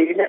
IMF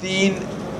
3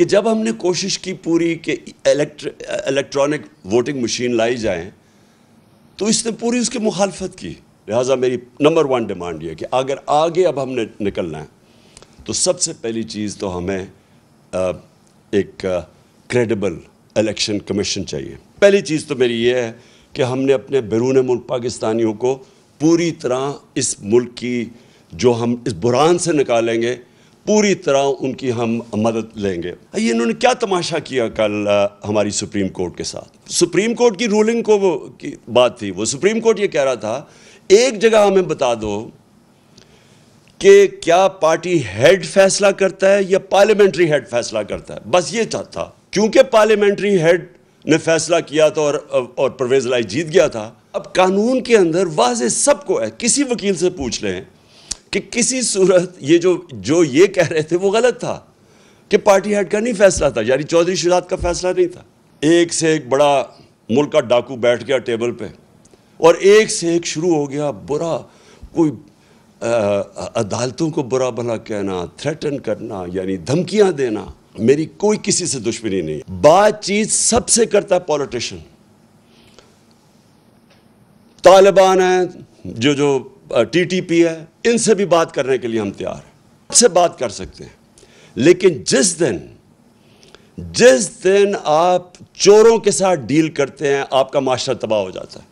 کہ جب ہم نے کوشش کی پوری کہ الیکٹرانک ووٹنگ مشین لائی جائیں تو اس نے پوری اس کی مخالفت کی. لہٰذا میری نمبر 1 ڈیمانڈ یہ کہ اگر آگے اب ہم نے نکلنا ہے تو سب سے پہلی چیز تو ہمیں ایک کریڈیبل الیکشن کمیشن چاہیے. پہلی چیز تو میری یہ ہے کہ ہم نے اپنے بیرون ملک پاکستانیوں کو پوری طرح اس ملک کی جو ہم اس بحران سے نکالیں گے پوری طرح ان کی ہم مدد لیں گے. یہ انہوں نے کیا تماشا کیا کل ہماری سپریم کورٹ کے ساتھ. سپریم کورٹ کی رولنگ کو وہ کی بات تھی. وہ سپریم کورٹ یہ کہہ رہا تھا ایک جگہ ہمیں بتا دو کہ کیا پارٹی ہیڈ فیصلہ کرتا ہے یا پارلیمنٹری ہیڈ فیصلہ کرتا ہے. بس یہ تھا. کیونکہ پارلیمنٹری ہیڈ نے فیصلہ کیا تھا اور پرویز الہی جیت گیا تھا. اب قانون کے اندر واضح سب کو ہے. کسی وکیل سے پوچھ لیں کہ کسی صورت یہ جو یہ کہہ رہے تھے وہ غلط تھا کہ پارٹی ہیڈ کا نہیں فیصلہ تھا, یعنی چودھری شہزاد کا فیصلہ نہیں تھا. ایک سے ایک بڑا ملک کا ڈاکو بیٹھ گیا ٹیبل پہ اور ایک سے ایک شروع ہو گیا برا, کوئی عدالتوں کو برا بھلا کہنا, تھریٹن کرنا, یعنی دھمکیاں دینا. میری کوئی کسی سے دشمنی نہیں. بات چیت سب سے کرتا ہے پولیٹیشین. طالبان ہیں جو ٹی ٹی پی ہے, ان سے بھی بات کرنے کے لیے ہم تیار ہیں, سب سے بات کر سکتے ہیں. لیکن جس دن آپ چوروں کے ساتھ ڈیل کرتے ہیں آپ کا معاشرہ تباہ ہو جاتا ہے.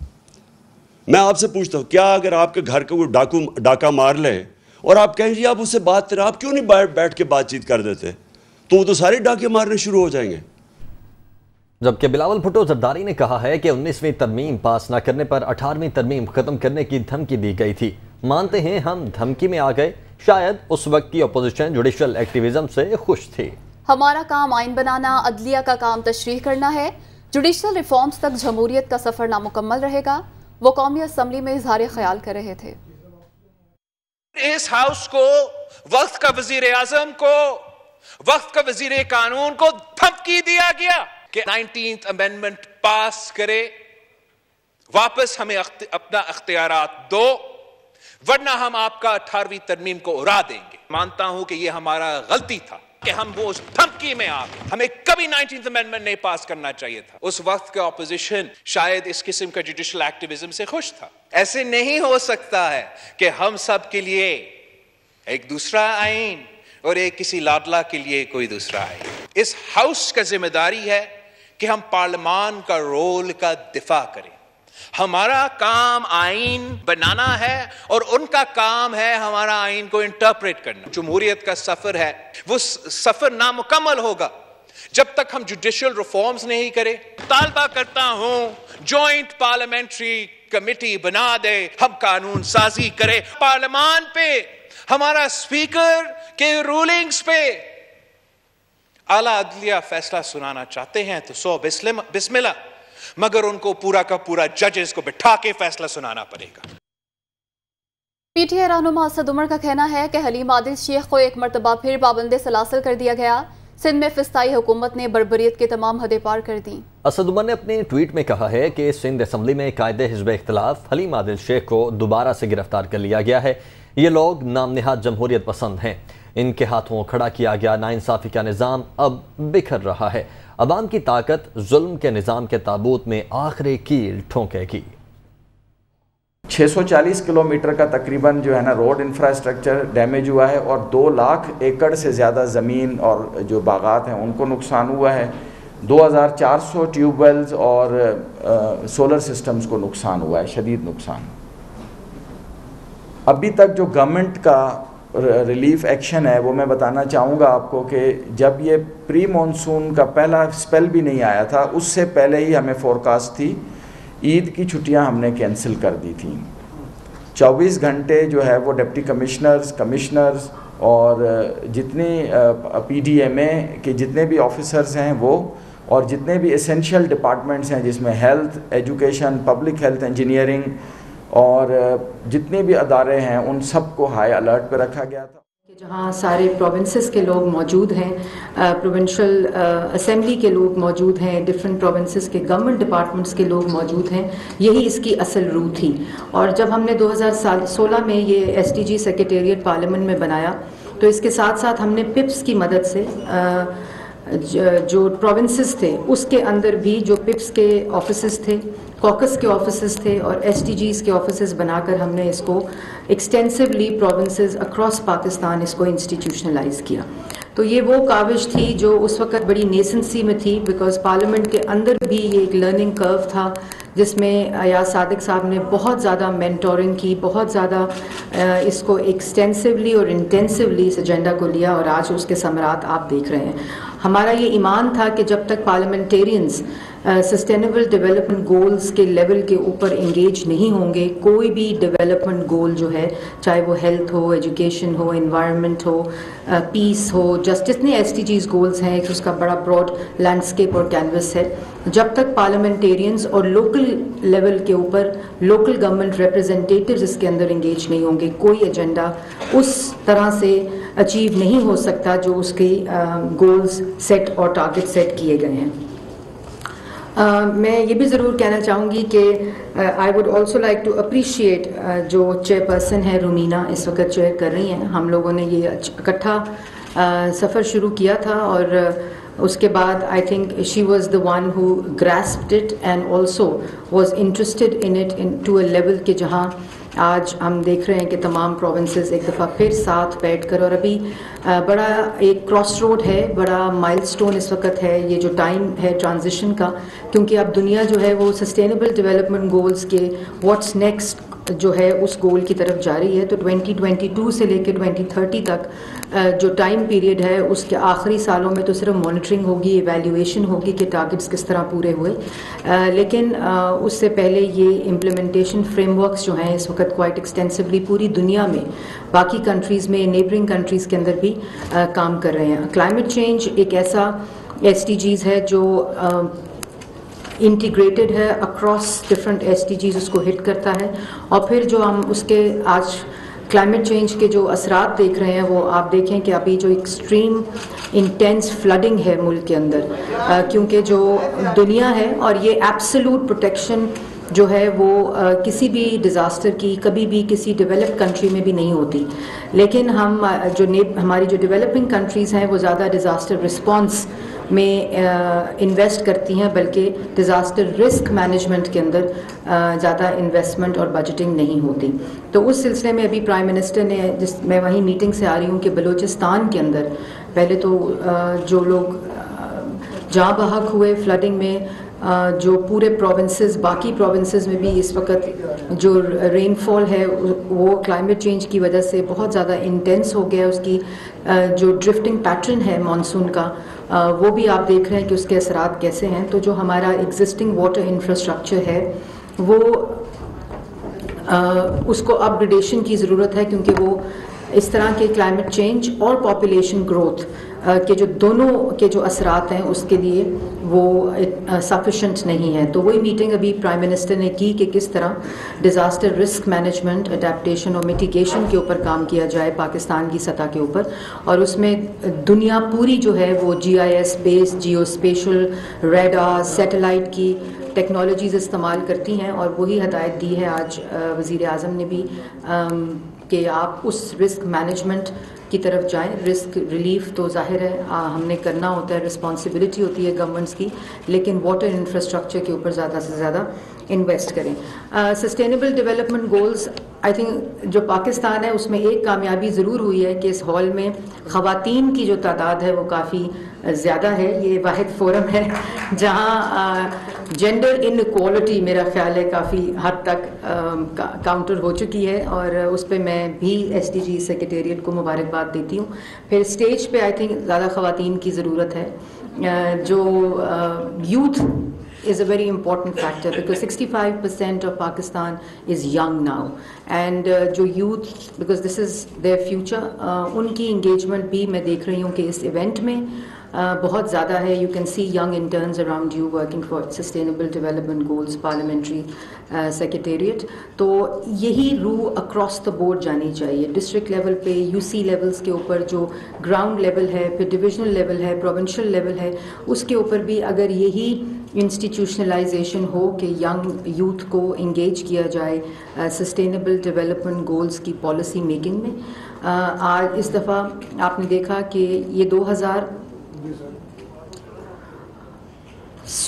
میں آپ سے پوچھتا ہوں کیا اگر آپ کے گھر کا کوئی ڈاکہ مار لے اور آپ کہیں جی آپ اس سے بات کریں, آپ کیوں نہیں بیٹھ کے بات چیت کر دیتے, تو وہ تو سارے ڈاکے مارنے شروع ہو جائیں گے. جبکہ بلاول بھٹو زرداری نے کہا ہے کہ 19ویں ترمیم پاس نہ کرنے پر 18ویں ترمیم ختم کرنے کی دھمکی دی گئی تھی. مانتے ہیں ہم دھمکی میں آ گئے, شاید اس وقت کی اپوزیشن جوڈیشل ایکٹیویزم سے خوش تھی. ہمارا کام آئین بنانا, عدلیہ کا کام تشریح کرنا ہے. جوڈیشل ریفارمز تک جمہوریت کا سفر نامکمل رہے گا. وہ قومی اسمبلی میں اظہار خیال کر رہے تھے. اس ہاؤس کو, وقت کا وزیر اعظم کو, وقت کا وزیر قانون کو دھمکی دیا گیا کہ 19th امینڈمنٹ پاس کرے, واپس ہمیں اپنا اختیارات دو, ورنہ ہم آپ کا 18ویں ترمیم کو اڑا دیں گے. مانتا ہوں کہ یہ ہمارا غلطی تھا کہ ہم وہ اس دھمکی میں آ گئے. ہمیں کبھی 19th امینڈمنٹ نہیں پاس کرنا چاہیے تھا. اس وقت کا اپوزیشن شاید اس قسم کا جوڈیشل ایکٹیویزم سے خوش تھا. ایسے نہیں ہو سکتا ہے کہ ہم سب کے لیے ایک دوسرا آئین اور ایک کسی لاڈلا کے لیے کوئی دوسرا آئین. اس ہاؤس کا ذمہ داری ہے کہ ہم پارلیمان کا رول کا دفاع کریں. ہمارا کام آئین بنانا ہے اور ان کا کام ہے ہمارا آئین کو انٹرپریٹ کرنا. جمہوریت کا سفر ہے, وہ سفر نامکمل ہوگا جب تک ہم جوڈیشل ریفارمز نہیں کریں. طالبہ کرتا ہوں جوائنٹ پارلیمنٹری کمیٹی بنا دے, ہم قانون سازی کرے. پارلیمان پہ, ہمارا اسپیکر کے رولنگز پہ اعلیٰ عدلیہ فیصلہ سنانا چاہتے ہیں تو 100 بسم اللہ, مگر ان کو پورا کا پورا ججز کو بٹھا کے فیصلہ سنانا پڑے گا. پی ٹی آئی رہنما اسد عمر کا کہنا ہے کہ حلیم عادل شیخ کو ایک مرتبہ پھر پابند سلاسل کر دیا گیا. سندھ میں فسطائی حکومت نے بربریت کے تمام حدیں پار کر دیں. اسد عمر نے اپنے ٹویٹ میں کہا ہے کہ سندھ اسمبلی میں قائد حزب اختلاف حلیم عادل شیخ کو دوبارہ سے گرفتار کر لیا گیا ہے. یہ لوگ نام نہاد جمہوریت پسند ہیں. ان کے ہاتھوں کھڑا کیا گیا ناانصافی کا نظام اب بکھر رہا ہے. عوام کی طاقت ظلم کے نظام کے تابوت میں آخری کیل ٹھونکے گی. 640 کلومیٹر کا تقریباً جو ہے نا روڈ انفراسٹرکچر ڈیمیج ہوا ہے اور 2 لاکھ ایکڑ سے زیادہ زمین اور جو باغات ہیں ان کو نقصان ہوا ہے. 2400 ٹیوب ویلز اور سولر سسٹمز کو نقصان ہوا ہے, شدید نقصان. ابھی تک جو گورنمنٹ کا ریلیف ایکشن ہے وہ میں بتانا چاہوں گا آپ کو کہ جب یہ پری مونسون کا پہلا اسپیل بھی نہیں آیا تھا اس سے پہلے ہی ہمیں فورکاسٹ تھی. عید کی چھٹیاں ہم نے کینسل کر دی تھیں. 24 گھنٹے جو ہے وہ ڈپٹی کمشنرز اور جتنی پی ڈی ایم اے کے جتنے بھی آفیسرز ہیں وہ اور جتنے بھی اسینشیل ڈپارٹمنٹس ہیں جس میں health, education, public health, engineering اور جتنے بھی ادارے ہیں ان سب کو ہائی الرٹ پہ رکھا گیا تھا. جہاں سارے پروونسز کے لوگ موجود ہیں, پروونشل اسمبلی کے لوگ موجود ہیں, ڈفرینٹ پروونسز کے گورنمنٹ ڈپارٹمنٹس کے لوگ موجود ہیں, یہی اس کی اصل روح تھی. اور جب ہم نے 2016 میں یہ S D G secretariat parliament میں بنایا تو اس کے ساتھ ساتھ ہم نے پپس کی مدد سے جو پروونسز تھے اس کے اندر بھی جو پپس کے آفیسز تھے, کوکس کے آفیسز تھے اور ایس ٹی جیز کے آفیسز بنا کر ہم نے اس کو ایکسٹینسولی پروونسز اکراس پاکستان اس کو انسٹیٹیوشنلائز کیا. تو یہ وہ کاوش تھی جو اس وقت بڑی نیسنسی میں تھی, بیکاز پارلیمنٹ کے اندر بھی یہ ایک لرننگ کرو تھا جس میں ایاز صادق صاحب نے بہت زیادہ مینٹورنگ کی, بہت زیادہ اس کو ایکسٹینسولی اور انٹینسولی اس ایجنڈا کو لیا, اور آج اس کے ثمرات آپ دیکھ رہے ہیں. ہمارا یہ ایمان تھا کہ جب تک پارلیمنٹیرینز سسٹینیبل ڈیولپمنٹ گولز کے لیول کے اوپر انگیج نہیں ہوں گے, کوئی بھی ڈیولپمنٹ گول جو ہے, چاہے وہ ہیلتھ ہو, ایجوکیشن ہو, انوائرمنٹ ہو, پیس ہو, جتنے ایس ٹی جیز گولز ہیں, اس کا بڑا براڈ لینڈسکیپ اور کینوس ہے, جب تک پارلیمنٹیرینز اور لوکل لیول کے اوپر لوکل گورنمنٹ ریپرزنٹیٹیوز اس کے اندر انگیج نہیں ہوں گے, کوئی ایجنڈا اس طرح سے اچیو نہیں ہو سکتا جو اس کے گولز سیٹ اور ٹارگٹ سیٹ کیے گئے ہیں. میں یہ بھی ضرور کہنا چاہوں گی کہ I would also like to appreciate جو چیئر پرسن ہے رومینہ اس وقت چیئر کر رہی ہیں. ہم لوگوں نے یہ اکٹھا سفر شروع کیا تھا اور اس کے بعد I think she was the one who grasped it and also was interested in it to a level کہ جہاں آج ہم دیکھ رہے ہیں کہ تمام پروونسز ایک دفعہ پھر ساتھ بیٹھ کر, اور ابھی بڑا ایک کراس روڈ ہے, بڑا مائل سٹون اس وقت ہے یہ جو ٹائم ہے ٹرانزیشن کا, کیونکہ اب دنیا جو ہے وہ سسٹینیبل ڈیولپمنٹ گولز کے واٹس نیکسٹ جو ہے اس گول کی طرف جا رہی ہے. تو 2022 سے لے کے 2030 تک جو ٹائم پیریڈ ہے اس کے آخری سالوں میں تو صرف مانیٹرنگ ہوگی, ایویلیویشن ہوگی کہ ٹارگٹس کس طرح پورے ہوئے, لیکن اس سے پہلے یہ امپلیمنٹیشن فریم ورکس جو ہیں اس وقت کوائٹ ایکسٹینسولی پوری دنیا میں باقی کنٹریز میں, نیبرنگ کنٹریز کے اندر بھی کام کر رہے ہیں. کلائمیٹ چینج ایک ایسا ایس ٹی جیز ہے جو انٹیگریٹڈ ہے across different S T Gs, اس کو ہٹ کرتا ہے. اور پھر جو ہم اس کے آج کلائمیٹ چینج کے جو اثرات دیکھ رہے ہیں وہ آپ دیکھیں کہ ابھی جو ایکسٹریم انٹینس فلڈنگ ہے ملک کے اندر, کیونکہ جو دنیا ہے اور یہ ایبسولوٹ پروٹیکشن جو ہے وہ کسی بھی ڈیزاسٹر کی کبھی بھی کسی ڈیولپ کنٹری میں بھی نہیں ہوتی, لیکن ہم جو ہماری جو ڈیولپنگ کنٹریز ہیں وہ زیادہ ڈیزاسٹر رسپانس میں انویسٹ کرتی ہیں, بلکہ ڈیزاسٹر رسک مینجمنٹ کے اندر زیادہ انویسٹمنٹ اور بجٹنگ نہیں ہوتی. تو اس سلسلے میں ابھی پرائم منسٹر نے, میں وہیں میٹنگ سے آ رہی ہوں کہ بلوچستان کے اندر پہلے تو جو لوگ جاں بحق ہوئے فلڈنگ میں, جو پورے پروونسز باقی پروونسز میں بھی اس وقت جو رین فال ہے وہ کلائمیٹ چینج کی وجہ سے بہت زیادہ انٹینس ہو گیا, اس کی جو ڈرفٹنگ پیٹرن ہے مانسون کا وہ بھی آپ دیکھ رہے ہیں کہ اس کے اثرات کیسے ہیں. تو جو ہمارا ایگزسٹنگ واٹر انفراسٹرکچر ہے وہ اس کو اپ گریڈیشن کی ضرورت ہے, کیونکہ وہ اس طرح کے کلائمیٹ چینج اور پاپولیشن گروتھ کے جو دونوں کے جو اثرات ہیں اس کے لیے وہ سفیشینٹ نہیں ہے. تو وہی میٹنگ ابھی پرائم منسٹر نے کی کہ کس طرح ڈیزاسٹر رسک مینجمنٹ, اڈیپٹیشن اور میٹیگیشن کے اوپر کام کیا جائے پاکستان کی سطح کے اوپر, اور اس میں دنیا پوری جو ہے وہ GIS بیس, جیو اسپیشل, ریڈار, سیٹلائٹ کی ٹیکنالوجیز استعمال کرتی ہیں, اور وہی ہدایت دی ہے آج وزیر اعظم نے بھی کہ آپ اس رسک مینجمنٹ کی طرف جائیں. رسک ریلیف تو ظاہر ہے ہم نے کرنا ہوتا ہے, رسپانسبلٹی ہوتی ہے گورنمنٹس کی, لیکن واٹر انفراسٹرکچر کے اوپر زیادہ سے زیادہ انویسٹ کریں. Sustainable development goals I think جو پاکستان ہے اس میں ایک کامیابی ضرور ہوئی ہے کہ اس ہال میں خواتین کی جو تعداد ہے وہ کافی زیادہ ہے. یہ واحد فورم ہے جہاں جینڈر ان ایکوالٹی میرا خیال ہے کافی حد تک کاؤنٹر ہو چکی ہے, اور اس پہ میں بھی ایس ٹی جی سیکریٹریٹ کو مبارکباد دیتی ہوں. پھر اسٹیج پہ آئی تھنک زیادہ خواتین کی ضرورت ہے. جو youth is a very important factor because 65% of Pakistan is young now, and جو youth, because this is their future, ان کی engagement بھی میں دیکھ رہی ہوں کہ اس ایونٹ میں بہت زیادہ ہے. You can see young interns around you working for Sustainable Development Goals Parliamentary Secretariat. تو یہی روح اکراس دا بورڈ جانی چاہیے, ڈسٹرکٹ لیول پہ, UC لیولز کے اوپر جو گراؤنڈ لیول ہے, پھر ڈویژنل لیول ہے, پروونشل لیول ہے, اس کے اوپر بھی اگر یہی انسٹیٹیوشنلائزیشن ہو کہ ینگ یوتھ کو انگیج کیا جائے سسٹینیبل ڈیولپمنٹ گولز کی پالیسی میکنگ میں. آج اس دفعہ آپ نے دیکھا کہ یہ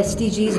SDGs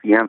CM